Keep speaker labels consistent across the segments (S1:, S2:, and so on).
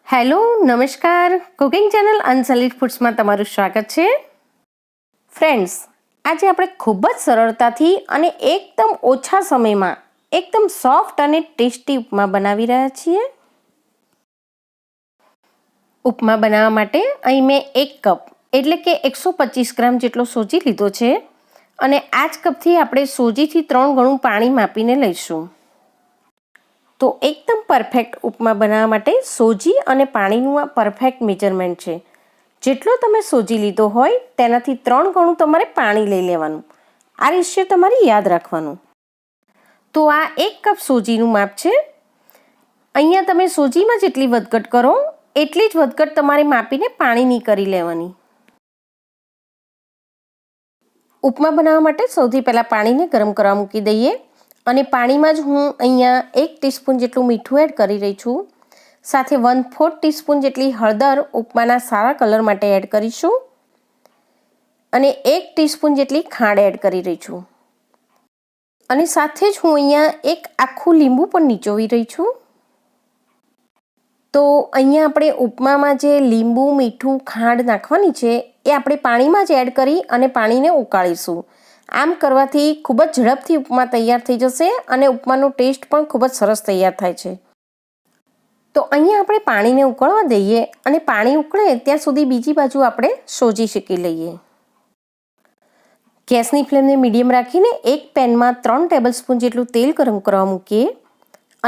S1: Hello નમસ્કાર cooking channel અનસલિડ ફૂડ્સમાં તમારું સ્વાગત છે ફ્રેન્ડ્સ। આજે આપણે ખૂબ જ સરળતાથી અને એકદમ ઓછા સમયમાં એકદમ સોફ્ટ અને ટેસ્ટી ઉપમા બનાવી રહ્યા છીએ। ઉપમા બનાવવા માટે અહીં મેં 1 કપ એટલે કે 125 ગ્રામ જેટલો સોજી લીધો છે અને આ જ કપથી આપણે સોજીથી 3 ગણું પાણી માપીને લઈશું। તો એકદમ પરફેક્ટ ઉપમા બનાવવા માટે સોજી અને પાણીનું આ પરફેક્ટ મેજરમેન્ટ છે। જેટલો તમે સોજી લીધો હોય તેનાથી 3 ગણું તમારે પાણી લઈ લેવાનું। આ રેશિયો તમારે યાદ રાખવાનું। તો આ 1 કપ સોજીનું માપ છે। અહીંયા તમે સોજીમાં જેટલી વધઘટ કરો એટલી જ વધઘટ તમારે માપીને પાણીની કરી લેવાની। ઉપમા બનાવવા માટે સૌથી પહેલાં પાણીને ગરમ કરવા મૂકી દઈએ અને પાણીમાં જ હું અહીંયા 1 ટીસ્પૂન જેટલું મીઠું એડ કરી રહી છું। સાથે 1/4 ટીસ્પૂન જેટલી હળદર ઉપમાના સારા કલર માટે એડ કરીશું અને 1 ટીસ્પૂન જેટલી ખાંડ એડ કરી રહી છું અને સાથે જ હું અહીંયા 1 આખું લીંબુ પણ નીચોવી રહી છું। તો અહીંયા આપણે ઉપમામાં જે લીંબુ મીઠું ખાંડ નાખવાની છે એ આપણે પાણીમાં જ એડ કરી અને પાણીને ઉકાળીશું। આમ કરવાથી ખૂબ જ ઝડપથી ઉપમા તૈયાર થઈ જશે અને ઉપમાનો ટેસ્ટ પણ ખૂબ જ સરસ તૈયાર થાય છે। તો અહીંયા આપણે પાણીને ઉકળવા દઈએ અને પાણી ઉકળે ત્યાં સુધી બીજી બાજુ આપણે સોજી શેકી લઈએ। ગેસની ફ્લેમને મીડિયમ રાખીને એક પેનમાં 3 ટેબલસ્પૂન જેટલું તેલ ગરમ કરવા મૂકીએ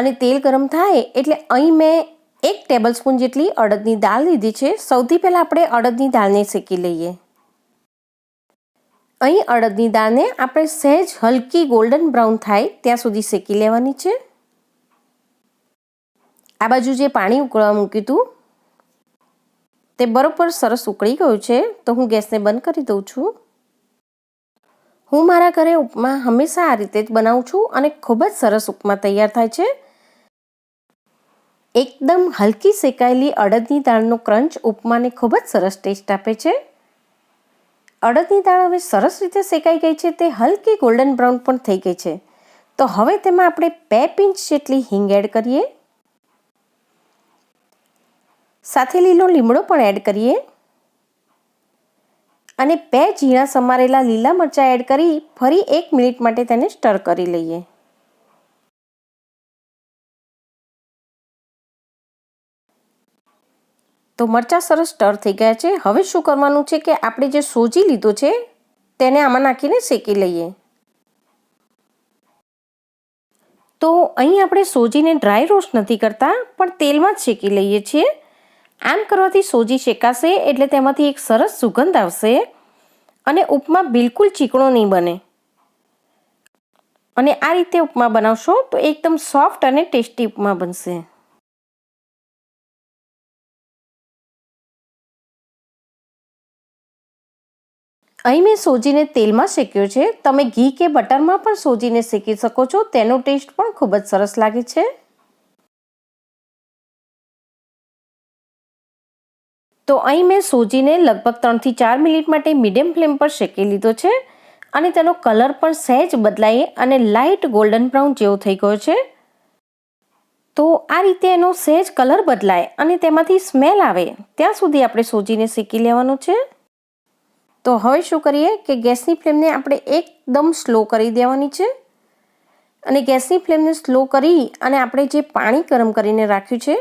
S1: અને તેલ ગરમ થાય એટલે અહીં મેં 1 ટેબલસ્પૂન જેટલી અડદની દાળ લીધી છે। સૌથી પહેલાં આપણે અડદની દાળને શેકી લઈએ। અહીં અડદની દાળને આપણે સહેજ હલકી ગોલ્ડન બ્રાઉન થાય ત્યાં સુધી શેકી લેવાની છે। આ બાજુ જે પાણી ઉકળવા મૂક્યું હતું તે બરોબર સરસ ઉકળી ગયું છે તો હું ગેસને બંધ કરી દઉં છું। હું મારા ઘરે ઉપમા હંમેશા આ રીતે જ બનાવું છું અને ખૂબ જ સરસ ઉપમા તૈયાર થાય છે। એકદમ હલકી શેકાયેલી અડદની દાળનો ક્રંચ ઉપમાને ખૂબ જ સરસ ટેસ્ટ આપે છે। અડદની દાળ હવે સરસ રીતે શેકાઈ ગઈ છે, તે હલકી ગોલ્ડન બ્રાઉન પણ થઈ ગઈ છે। તો હવે તેમાં આપણે 2 પિંચ જેટલી હિંગ એડ કરીએ, સાથે લીલો લીમડો પણ એડ કરીએ અને 2 ઝીણા સમારેલા લીલા મરચાં એડ કરી ફરી 1 મિનિટ માટે તેને સ્ટર કરી લઈએ। તો મરચાં સરસ સ્ટર થઈ ગયા છે। હવે શું કરવાનું છે કે આપણે જે સોજી લીધો છે તેને આમાં નાખીને શેકી લઈએ। તો અહીં આપણે સોજીને ડ્રાય રોસ્ટ નથી કરતા પણ તેલમાં જ શેકી લઈએ છીએ। આમ કરવાથી સોજી શેકાશે એટલે તેમાંથી એક સરસ સુગંધ આવશે અને ઉપમા બિલકુલ ચીકણો નહીં બને અને આ રીતે ઉપમા બનાવશો તો એકદમ સોફ્ટ અને ટેસ્ટી ઉપમા બનશે। અહીં મેં સોજીને તેલમાં શેક્યો છે, તમે ઘી કે બટરમાં પણ સોજીને શેકી શકો છો, તેનો ટેસ્ટ પણ ખૂબ જ સરસ લાગે છે। તો અહીં મેં સોજીને લગભગ 3 થી 4 મિનિટ માટે મીડિયમ ફ્લેમ પર શેકી લીધો છે અને તેનો કલર પણ સહેજ બદલાઈ અને લાઇટ ગોલ્ડન બ્રાઉન જેવો થઈ ગયો છે। તો આ રીતે એનો સહેજ કલર બદલાય અને તેમાંથી સ્મેલ આવે ત્યાં સુધી આપણે સોજીને શેકી લેવાનું છે। તો હવે શું કરીએ કે ગેસની ફ્લેમને આપણે એકદમ સ્લો કરી દેવાની છે અને ગેસની ફ્લેમને સ્લો કરી અને આપણે જે પાણી ગરમ કરીને રાખ્યું છે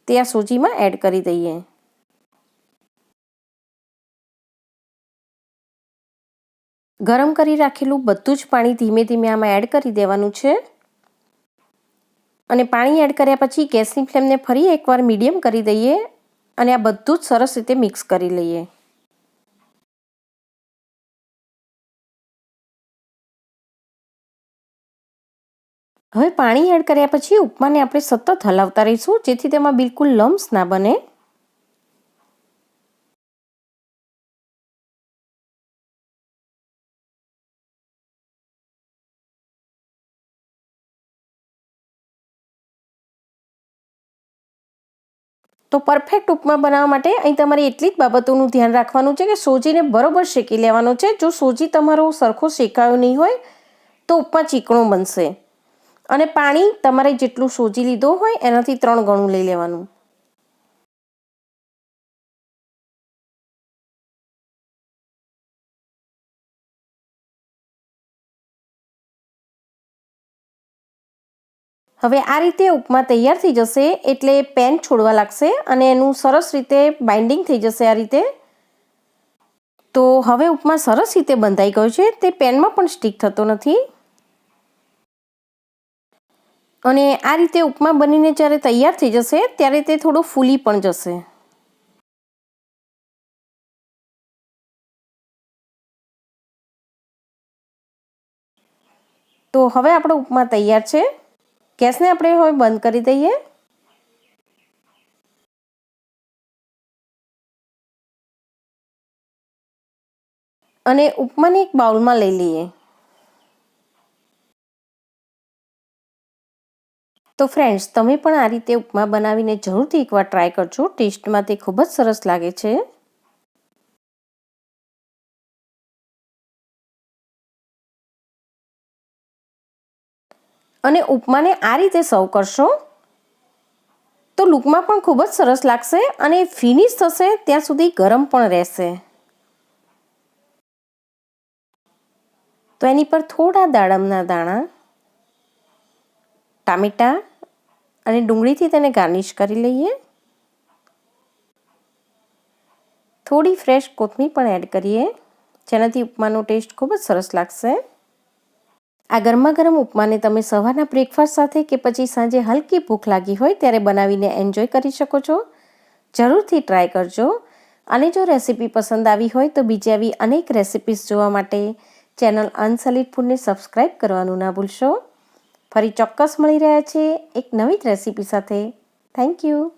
S1: તે આ સોજીમાં એડ કરી દઈએ। ગરમ કરી રાખેલું બધું જ પાણી ધીમે ધીમે આમાં એડ કરી દેવાનું છે અને પાણી એડ કર્યા પછી ગેસની ફ્લેમને ફરી એકવાર મીડિયમ કરી દઈએ અને આ બધું જ સરસ રીતે મિક્સ કરી લઈએ। હવે પાણી એડ કર્યા પછી ઉપમાને આપણે સતત હલાવતા રહીશું જેથી તેમાં બિલકુલ લમ્સ ના બને। તો પરફેક્ટ ઉપમા બનાવવા માટે અહીં તમારે એટલી જ બાબતોનું ધ્યાન રાખવાનું છે કે સોજીને બરોબર શેકી લેવાનો છે। જો સોજી તમારો સરખો શેકાયો નહીં હોય તો ઉપમા ચીકણો બનશે અને પાણી તમારે જેટલું સોજી લીધો હોય એનાથી 3 ગણું લઈ લેવાનું। હવે આ રીતે ઉપમા તૈયાર થઈ જશે એટલે પેન છોડવા લાગશે અને એનું સરસ રીતે બાઇન્ડિંગ થઈ જશે આ રીતે. તો હવે ઉપમા સરસ રીતે બંધાઈ ગયો છે, તે પેનમાં પણ સ્ટીક થતો નથી. અને આ રીતે ઉપમા બનીને જ્યારે તૈયાર થઈ જશે ત્યારે તે થોડો ફૂલી પણ જશે. તો હવે આપણો ઉપમા તૈયાર છે. ગેસને આપણે હવે બંધ કરી દઈએ. અને ઉપમાને એક બાઉલમાં લઈ લઈએ. તો ફ્રેન્ડ્સ, તમે પણ આ રીતે ઉપમા બનાવીને જરૂરથી એકવાર ટ્રાય કરજો. ટેસ્ટમાં તે ખૂબ જ સરસ લાગે છે. અને ઉપમાને આ રીતે સર્વ કરશો તો લુકમાં પણ ખૂબ જ સરસ લાગશે અને ફિનિશ થશે ત્યાં સુધી ગરમ પણ રહેશે. તો એની પર થોડા દાડમના દાણા, ટામેટાં અને ડુંગળીથી તેને ગાર્નિશ કરી લઈએ. થોડી ફ્રેશ કોથમીર પણ એડ કરીએ, જેનાથી ઉપમાનો ટેસ્ટ ખૂબ જ સરસ લાગશે. આ ગરમા ગરમ ઉપમાને તમે સવારના બ્રેકફાસ્ટ સાથે કે પછી સાંજે હલકી ભૂખ લાગી હોય ત્યારે બનાવીને એન્જોય કરી શકો છો. જરૂરથી ટ્રાય કરજો. અને જો રેસીપી પસંદ આવી હોય તો બીજી આવી અનેક રેસિપીઝ જોવા માટે ચેનલ અનસોલિડ ફૂડને સબસ્ક્રાઈબ કરવાનું ના ભૂલશો. ફરી ચોક્કસ મળી રહ્યા છે એક નવી રેસીપી સાથે. Thank you.